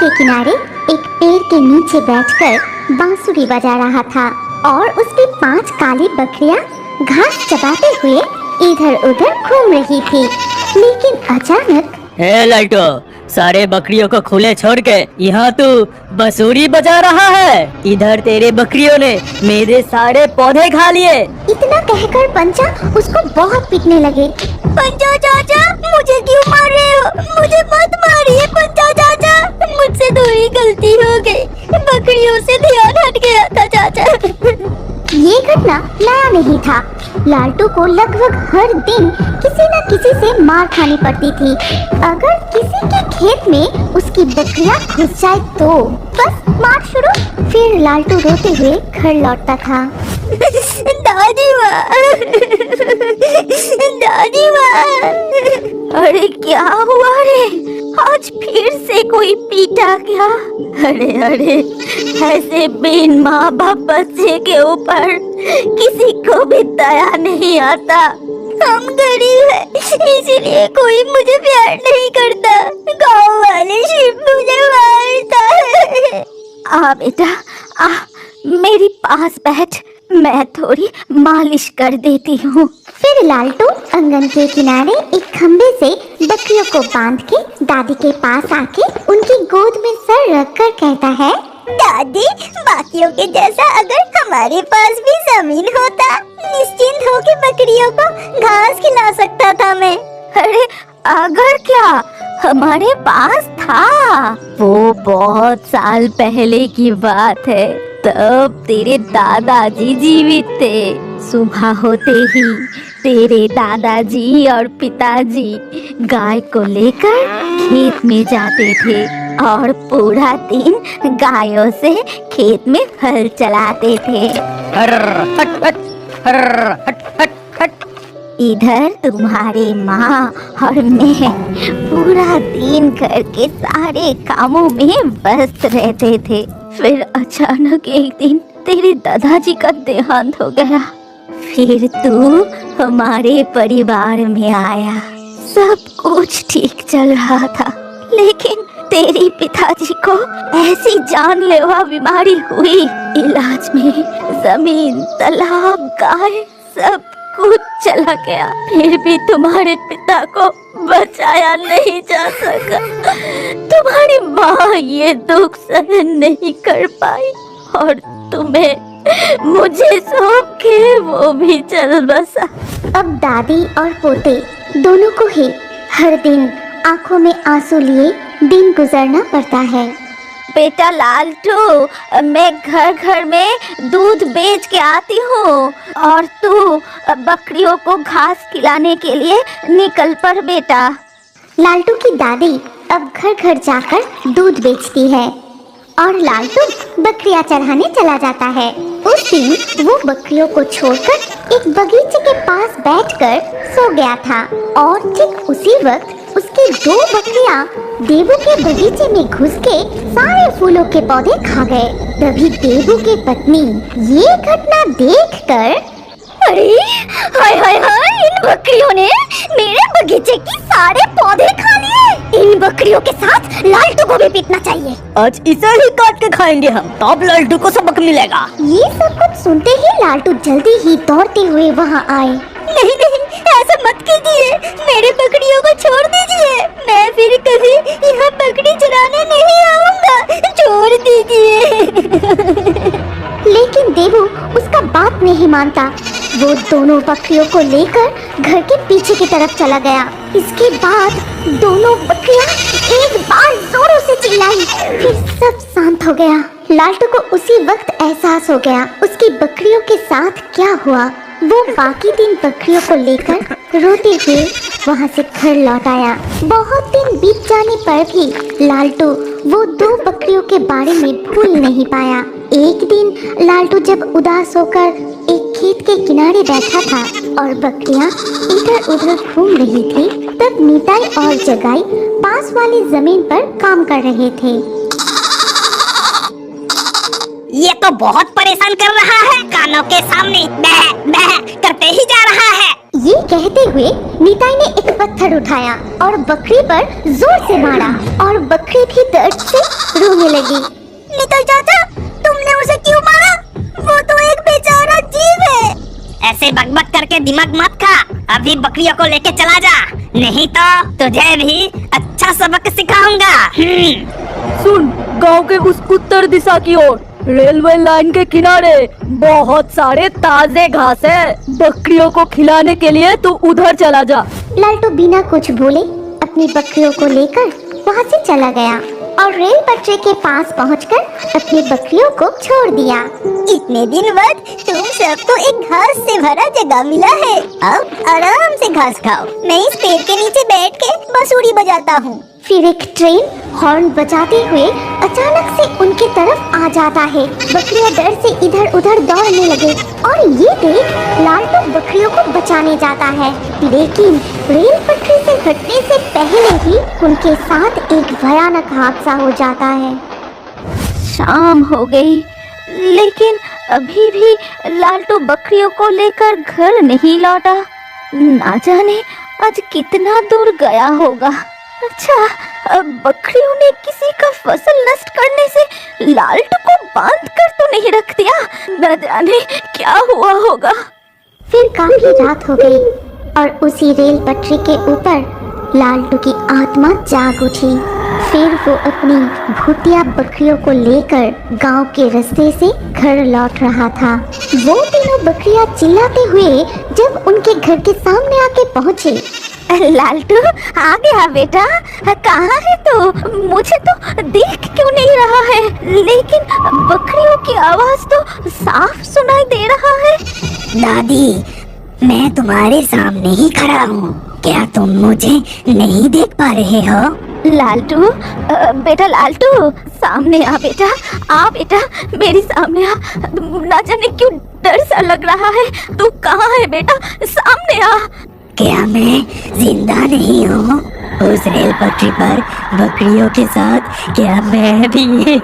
के किनारे एक पेड़ के नीचे बैठकर बांसुरी बजा रहा था और उसकी 5 काली बकरियां घास चबाते हुए इधर उधर घूम रही थी। लेकिन अचानक हे लाइटो, सारे बकरियों को खुले छोड़ के यहाँ तू बांसुरी बजा रहा है। इधर तेरे बकरियों ने मेरे सारे पौधे खा लिए। इतना कहकर पंचा उसको बहुत पीटने लगे। पंचा चाचा, मुझे क्यों मार रहे हो? मुझे मत मारिए पंचा चाचा, मुझसे थोड़ी गलती हो गई, बकरियों से ध्यान हट गया था चाचा। ये घटना नया नहीं था। लालटू को लगभग हर दिन किसी न किसी से मार खानी पड़ती थी। अगर किसी के खेत में उसकी बकरियां घुस जाए तो बस मार शुरू। फिर लालटू रोते हुए घर लौटता था। दादी माँ, दादी माँ, अरे क्या हुआ रे? आज फिर से कोई पीटा क्या? अरे अरे, ऐसे बिन माँ बाप बच्चे के ऊपर किसी को भी दया नहीं आता। हम गरीब हैं, इसीलिए कोई मुझे प्यार नहीं करता। गाँव वाले सिर्फ मुझे मारता है। आ बेटा, आ मेरे पास बैठ, मैं थोड़ी मालिश कर देती हूँ। फिर लालटू आंगन के किनारे एक खम्भे से बकरियों को बांध के दादी के पास आके उनकी गोद में सर रखकर कहता है, दादी, बाकियों के जैसा अगर हमारे पास भी जमीन होता, निश्चिंत होके बकरियों को घास खिला सकता था मैं। अरे अगर क्या, हमारे पास था। वो बहुत साल पहले की बात है, तब तेरे दादाजी जीवित थे। सुबह होते ही तेरे दादाजी और पिताजी गाय को लेकर खेत में जाते थे और पूरा दिन गायों से खेत में हल चलाते थे। हर हट हट, हर हट हट हट। इधर तुम्हारी माँ और मैं पूरा दिन घर के सारे कामों में व्यस्त रहते थे। फिर अचानक एक दिन तेरे दादाजी का देहांत हो गया। फिर तू हमारे परिवार में आया। सब कुछ ठीक चल रहा था, लेकिन तेरे पिताजी को ऐसी जानलेवा बीमारी हुई। इलाज में जमीन, तालाब, गाय सब कुछ चला गया। फिर भी तुम्हारे पिता को बचाया नहीं जा सका। तुम्हारी माँ ये दुख सहन नहीं कर पाई और तुम्हें मुझे सौंप के वो भी चल बसा। अब दादी और पोते दोनों को ही हर दिन आंखों में आंसू लिए दिन गुजरना पड़ता है। बेटा लालटू, मैं घर घर में दूध बेच के आती हूँ और तू बकरियों को घास खिलाने के लिए निकल पड़ बेटा। लालटू की दादी अब घर घर जाकर दूध बेचती है और लालटू बकरियां चढ़ाने चला जाता है। उस दिन वो बकरियों को छोड़कर एक बगीचे के पास बैठकर सो गया था और ठीक उसी वक्त उसकी 2 बकरियां देवू के बगीचे में घुस के सारे फूलों के पौधे खा गए। तभी देवू की पत्नी ये घटना देखकर, अरे हाय हाय हाय, इन बकरियों ने मेरे बगीचे की सारे पौधे खा लिए। इन बकरियों के साथ लालटू को भी पीटना चाहिए। आज इसे ही काट के खाएंगे हम, तब लालटू को सबक मिलेगा। ये सब कुछ सुनते ही लालटू जल्दी ही दौड़ते हुए वहाँ आए। नहीं नहीं, ऐसा मत कीजिए, मेरे बकरियों को छोड़ दीजिए। मैं फिर कभी यहाँ बकरी चराने नहीं आऊँगा, छोड़ दीजिए। लेकिन देवू उसका बात नहीं मानता। वो दोनों बकरियों को लेकर घर के पीछे की तरफ चला गया। इसके बाद दोनों बकरियां एक बार जोरों से चिल्लाई। फिर सब शांत हो गया। लालटू को उसी वक्त एहसास हो गया उसकी बकरियों के साथ क्या हुआ। वो बाकी 3 बकरियों को लेकर रोते हुए वहाँ से घर लौट आया। बहुत दिन बीत जाने पर भी लालटू वो 2 बकरियों के बारे में भूल नहीं पाया। एक दिन लालटू जब उदास होकर एक खेत के किनारे बैठा था और बकरियां इधर उधर घूम रही थी, तब निताई और जगाई पास वाली जमीन पर काम कर रहे थे। ये तो बहुत परेशान कर रहा है, कानों के सामने बह बह करते ही जा रहा है। ये कहते हुए निताई ने एक पत्थर उठाया और बकरी पर जोर से मारा और बकरी भी दर्द से होगी। निकल चाचा, तुमने उसे क्यों मारा? वो तो एक बेचारा जीव है। ऐसे बकबक करके दिमाग मत खा, अभी बकरियों को लेके चला जा, नहीं तो तुझे भी अच्छा सबक सिखाऊंगा। सुन, गांव के उस उत्तर दिशा की ओर रेलवे लाइन के किनारे बहुत सारे ताजे घास है। बकरियों को खिलाने के लिए तू उधर चला जा। लालटू बिना कुछ बोले अपनी बकरियों को लेकर वहाँ से चला गया और रेल पटरी के पास पहुंचकर अपनी बकरियों को छोड़ दिया। इतने दिन बाद तुम सबको एक घास से भरा जगह मिला है, अब आराम से घास खाओ। मैं इस पेड़ के नीचे बैठ के बांसुरी बजाता हूँ। फिर एक ट्रेन हॉर्न बजाते हुए अचानक से उनके तरफ आ जाता है। बकरियां डर से इधर उधर दौड़ने लगे और ये देख लालटू बकरियों को बचाने जाता है, लेकिन रेल पटरी से हटने से पहले ही उनके साथ एक भयानक हादसा हो जाता है। शाम हो गई, लेकिन अभी भी लालटू बकरियों को लेकर घर नहीं लौटा। ना जाने आज कितना दूर गया होगा। अच्छा, अब बकरियों ने किसी का फसल नष्ट करने से लालटू को बांध कर तो नहीं रख दिया? न जाने क्या हुआ होगा। फिर काफी रात हो गई और उसी रेल पटरी के ऊपर लालटू की आत्मा जाग उठी। फिर वो अपनी भूतिया बकरियों को लेकर गांव के रास्ते से घर लौट रहा था। वो तीनों बकरियां चिल्लाते हुए जब उनके घर के सामने आके पहुंचे। लालटू, आ गया बेटा। कहाँ है तू? मुझे तो देख क्यों नहीं रहा है, लेकिन बकरियों की आवाज तो साफ सुनाई दे रहा है। दादी, मैं तुम्हारे सामने ही खड़ा हूँ, क्या तुम मुझे नहीं देख पा रहे हो? लालटू, बेटा लालटू, सामने आ बेटा, आ बेटा, मेरे सामने आ। ना जाने क्यों डर सा लग रहा है। तू कहाँ है बेटा? सामने आ। क्या मैं जिंदा नहीं हूँ? उस रेल पटरी पर बकरियों के साथ क्या मैं भी?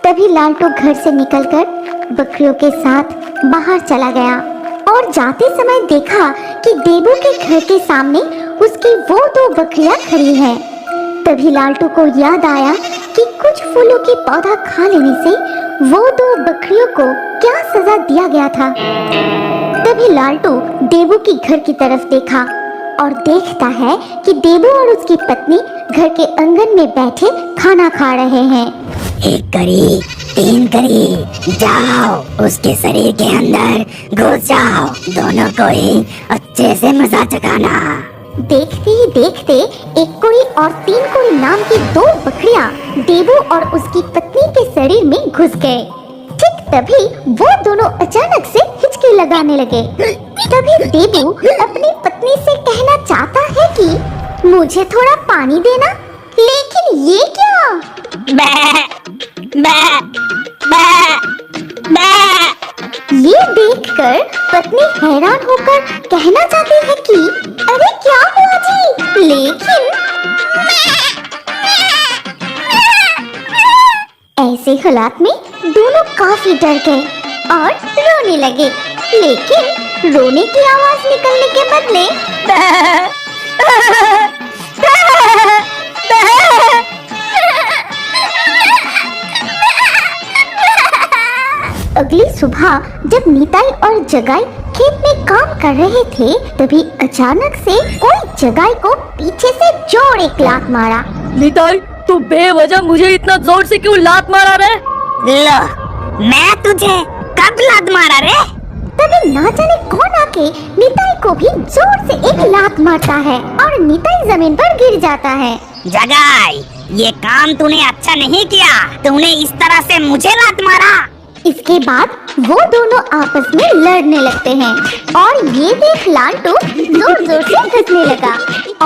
तभी लालटू घर से निकलकर बकरियों के साथ बाहर चला गया और जाते समय देखा कि देबू के घर के सामने उसकी वो दो बकरियां खड़ी हैं। तभी लालटू को याद आया कि कुछ फूलों की पौधा खा लेने से वो दो बकरियों को क्या सजा दिया गया था। तभी लालटू देबू की घर की तरफ देखा और देखता है कि देबू और उसकी पत्नी घर के आंगन में बैठे खाना खा रहे हैं। एक करी, तीन करी, जाओ उसके शरीर के अंदर घुस जाओ, दोनों को ही अच्छे से मजा चखाना। देखते ही देखते एक कोड़ी और तीन कोड़ी नाम की दो बकरियां देबू और उसकी पत्नी के शरीर में घुस गए। ठीक तभी वो दोनों अचानक से हिचकी लगाने लगे। तभी देबू अपनी पत्नी से कहना चाहता है कि मुझे थोड़ा पानी देना, लेकिन ये क्या? बै, बै, बै, बै। ये देखकर पत्नी हैरान होकर कहना चाहती है कि अरे क्या हुआ जी? लेकिन ऐसे हालात में दोनों काफी डर गए और रोने लगे, लेकिन रोने की आवाज निकलने के बदले अगली सुबह जब नीताई और जगाई खेत में काम कर रहे थे, तभी अचानक से कोई जगाई को पीछे से जोर एक लात मारा। निताई, तू बेवजह मुझे इतना जोर से क्यों लात मारा रे? लो, मैं तुझे कब लात मारा रे? तभी ना जाने कौन आके निताई को भी जोर से एक लात मारता है और निताई जमीन पर गिर जाता है। जगाई, ये काम तूने अच्छा नहीं किया, तूने इस तरह से मुझे लात मारा। इसके बाद वो दोनों आपस में लड़ने लगते हैं और ये देख लालटू जोर जोर से हंसने लगा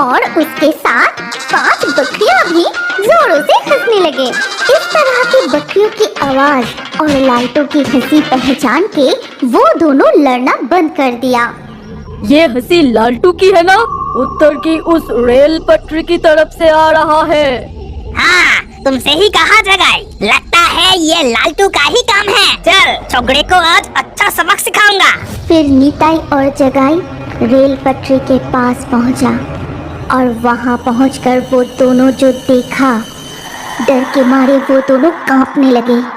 और उसके साथ 5 बकरियां भी जोरों से हंसने लगे। इस तरह की बकरियों की आवाज और लालटू की हंसी पहचान के वो दोनों लड़ना बंद कर दिया। ये हंसी लालटू की है ना? उत्तर की उस रेल पटरी की तरफ से आ रहा है। हाँ, तुमसे ही कहा जगाई, लगता है ये लालटू का ही काम है। चल, छोकरे को आज अच्छा सबक सिखाऊंगा। फिर निताई और जगाई रेल पटरी के पास पहुंचा और वहां पहुंचकर वो दोनों जो देखा डर के मारे वो दोनों कांपने लगे।